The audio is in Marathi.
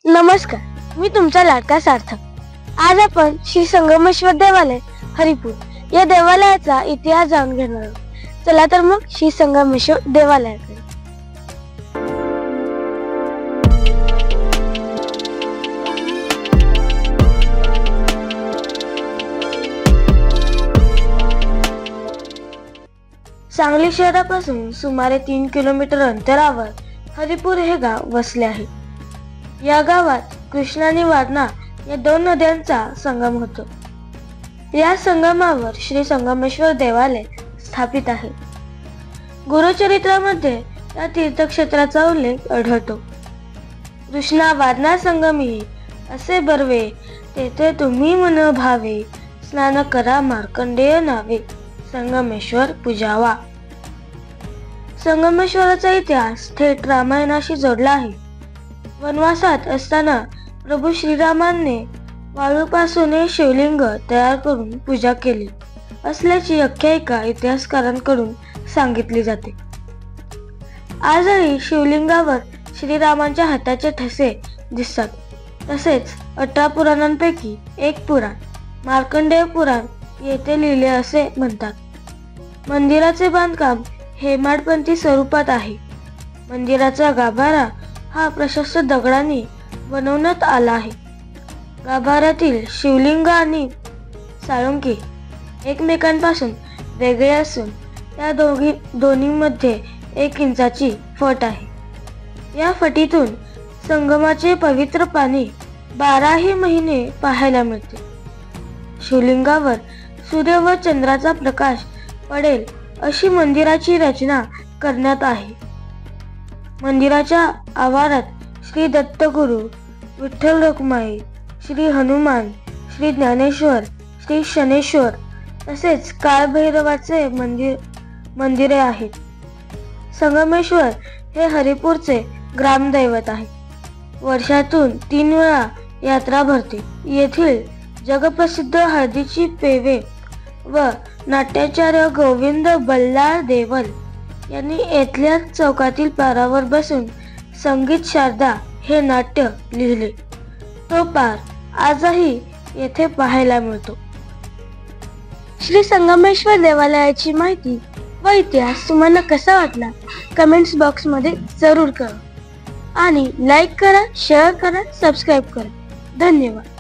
नमस्कार, मी तुमचा लाडका सार्थक. आज आपण श्री संगमेश्वर देवालय हरिपूर या देवालयाचा इतिहास जाणून घेणार आहोत. चला तर मग श्री संगमेश्वर देवालयाकडे. सांगली शहरापासून सुमारे 3 किलोमीटर अंतरावर हरिपूर हे गाव वसले आहे. या गावात कृष्णा आणि वारणा या 2 नद्यांचा संगम होतो. या संगमावर श्री संगमेश्वर देवालय स्थापित आहे. गुरुचरित्रामध्ये या तीर्थक्षेत्राचा उल्लेख आढळतो. कृष्णा वारणा संगमी असे बर्वे, तेथे तुम्ही मन भावे, स्नान करा मार्कंडेय नावे, संगमेश्वर पूजावा. संगमेश्वराचा इतिहास थेट रामायणाशी जोडला आहे. वनवासात असताना प्रभू श्रीरामांनी वाळूपासून हे शिवलिंग तयार करून पूजा केली असल्याची आख्यायिका इतिहासकारांकडून सांगितली जाते. आजही शिवलिंगावर श्रीरामांच्या हाताचे ठसे दिसतात. तसेच 18 पुराणांपैकी एक पुराण मार्कंडेय पुराण येथे लिहिले असे म्हणतात. मंदिराचे बांधकाम हेमाडपंथी स्वरूपात आहे. मंदिराचा गाभारा हा प्रशस्त दगडांनी बनवण्यात आला आहे. गाभाऱ्यातील शिवलिंग आणि साळुंकी एकमेकांपासून वेगळे असून त्या दोन्हीमध्ये 1 इंचाची फट आहे. या फटीतून संगमाचे पवित्र पाणी 12ही महिने पाहायला मिळते. शिवलिंगावर सूर्य व चंद्राचा प्रकाश पडेल अशी मंदिराची रचना करण्यात आहे. मंदिराच्या आवारात श्री दत्तगुरु, विठ्ठल रखुमाई, श्री हनुमान, श्री ज्ञानेश्वर, श्री शनेश्वर तसेच काळभैरवाचे मंदिरे आहेत. संगमेश्वर हे हरिपूरचे ग्रामदैवत आहे. वर्षातून 3 वेळा यात्रा भरते. येथील जगप्रसिद्ध हळदीची पेवे व नाट्याचार्य गोविंद बल्लाळ देवल यांनी येथल्या चौकातील पारावर बसून संगीत शारदा हे नाट्य लिहिले. तो पार आजही येथे पाहायला मिळतो. श्री संगमेश्वर देवालयाची माहिती व इतिहास तुम्हाला कसा वाटला कमेंट्स बॉक्स मध्ये जरूर करा आणि लाईक करा, शेअर करा, सबस्क्राईब करा. धन्यवाद.